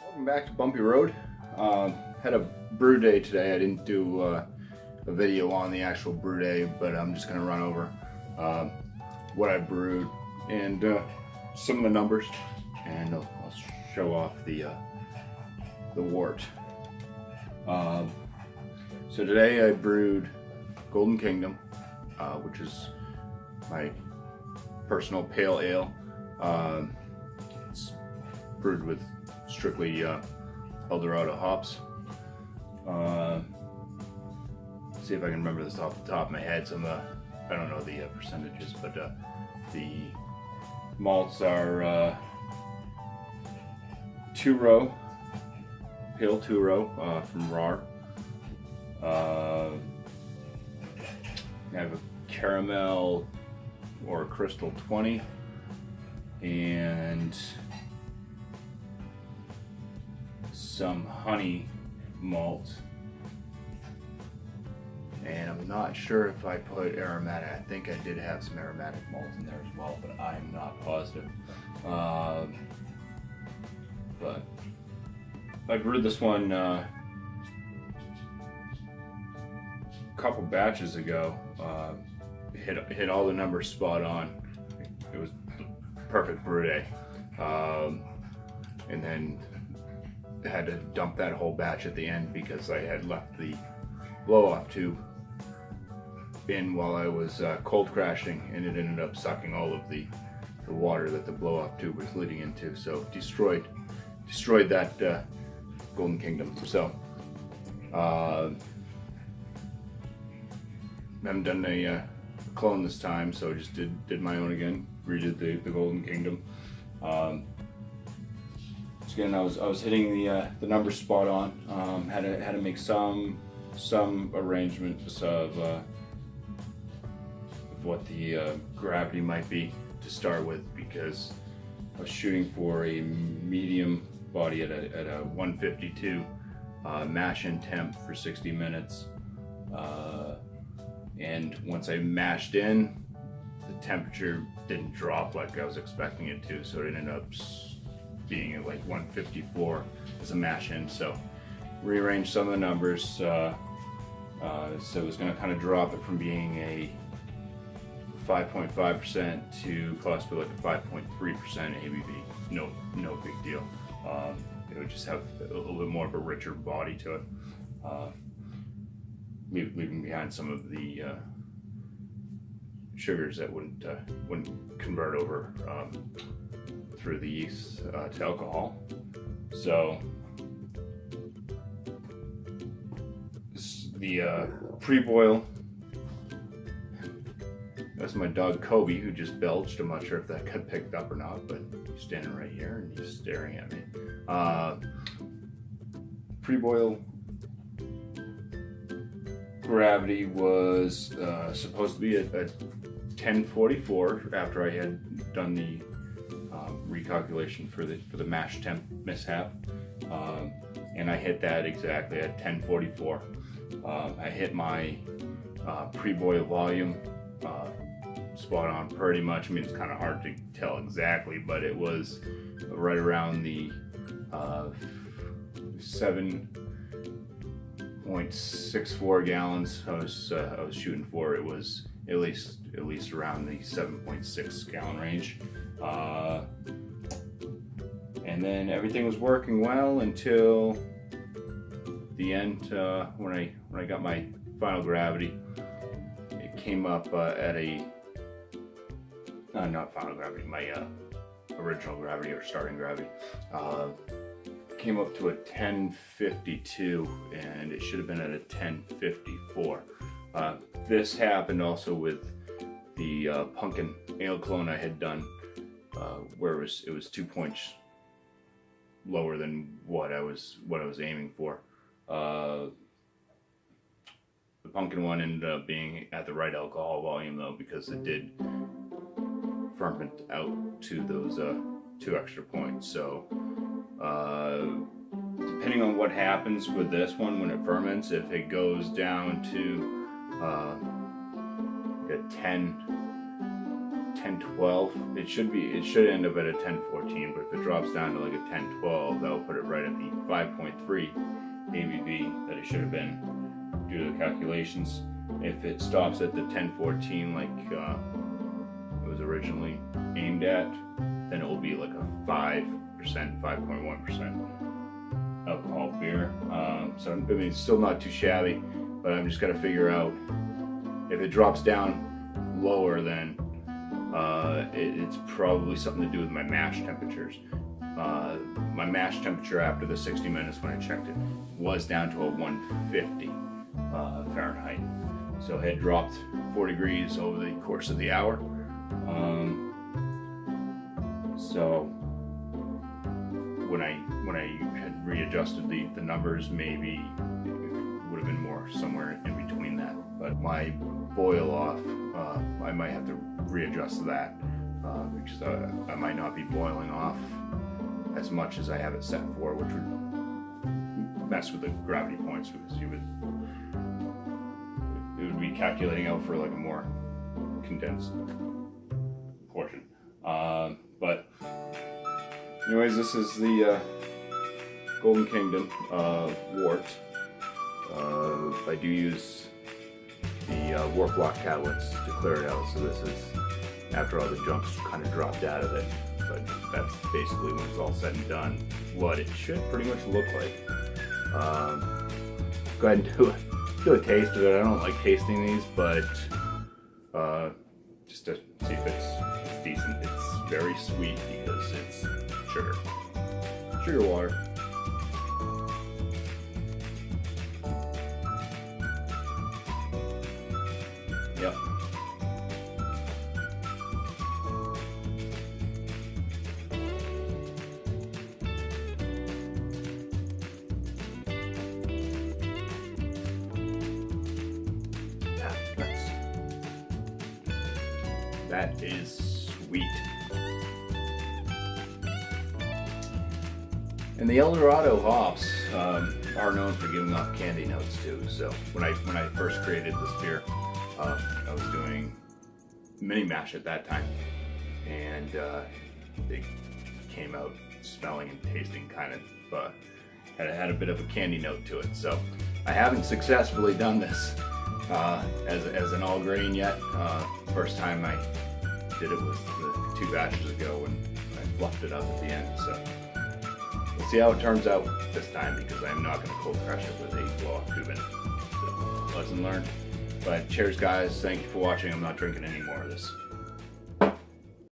Welcome back to Bumpy Road. Had a brew day today. I didn't do a video on the actual brew day, but I'm just going to run over what I brewed and some of the numbers, and I'll show off the wort. So today I brewed Golden Kingdom, which is my personal pale ale. It's brewed with strictly Eldorado hops. See if I can remember this off the top of my head. I don't know the percentages, but the malts are two-row, pale two-row from RAR. I have a caramel or a crystal 20 and some honey malt, and I'm not sure if I put aromatic. I think I did have some aromatic malt in there as well, but I'm not positive. But I brewed this one a couple batches ago. Hit all the numbers spot on. It was perfect brew day, and then had to dump that whole batch at the end because I had left the blow-off tube in while I was cold crashing, and it ended up sucking all of the water that the blow-off tube was leading into. So destroyed that Golden Kingdom. So haven't done a clone this time, so I just did my own again. Redid the Golden Kingdom. Again, I was hitting the numbers spot on. Had to make some arrangements of what the gravity might be to start with, because I was shooting for a medium body at a 152 mash in temp for 60 minutes. And once I mashed in, the temperature didn't drop like I was expecting it to, so it ended up being at like 154 as a mash in. So rearranged some of the numbers, so it was going to kind of drop it from being a 5.5% to possibly like a 5.3% ABV. No big deal. It would just have a little bit more of a richer body to it, leaving behind some of the sugars that wouldn't convert over through the yeast to alcohol. So the pre-boil, that's my dog Kobe, who just belched. I'm not sure if that got picked up or not, but he's standing right here and he's staring at me. Pre-boil gravity was supposed to be at 1044 after I had done the recalculation for the mash temp mishap, and I hit that exactly at 1044. I hit my pre-boil volume spot on pretty much. I mean, it's kind of hard to tell exactly, but it was right around the 7.64 gallons I was shooting for. It was at least around the 7.6 gallon range. And then everything was working well until the end, when I got my final gravity. It came up at a not final gravity, my original gravity or starting gravity. Came up to a 1052, and it should have been at a 1054. This happened also with the pumpkin ale clone I had done, where it was 2 points lower than what I was aiming for. The pumpkin one ended up being at the right alcohol volume though, because it did ferment out to those 2 extra points. So depending on what happens with this one when it ferments, if it goes down to a 10 10-12. It should end up at a 10-14, but if it drops down to like a 10-12, that will put it right at the 5.3 ABV that it should have been due to the calculations. If it stops at the 10-14 like it was originally aimed at, then it will be like a 5%, 5.1% alcohol beer. So I mean, it's still not too shabby, but I'm just gonna figure out if it drops down lower, then it's probably something to do with my mash temperatures. My mash temperature after the 60 minutes when I checked it was down to a 150 Fahrenheit. So it had dropped 4 degrees over the course of the hour. So when I had readjusted the numbers, maybe it would have been more somewhere in between that. But my boil off, I might have to readjust that because I might not be boiling off as much as I have it set for, which would mess with the gravity points because it would be calculating out for like a more condensed portion. But anyways, this is the Golden Kingdom wort. I do use the wort block tablets to clear it out, so this is after all the junk's kind of dropped out of it. But that's basically when it's all said and done what it should pretty much look like. Go ahead and do a taste of it. I don't like tasting these, but just to see if it's decent. It's very sweet because it's sugar water. Yep. That is sweet. And the El Dorado hops are known for giving off candy notes too. So when I first created this beer, I was doing mini mash at that time, and they came out smelling and tasting kind of had a bit of a candy note to it. So I haven't successfully done this as an all grain yet. First time I did it was the 2 batches ago when I fluffed it up at the end. So we'll see how it turns out this time, because I'm not going to cold crush it with a blow-off tube in it. So, lesson learned. But cheers, guys. Thank you for watching. I'm not drinking any more of this.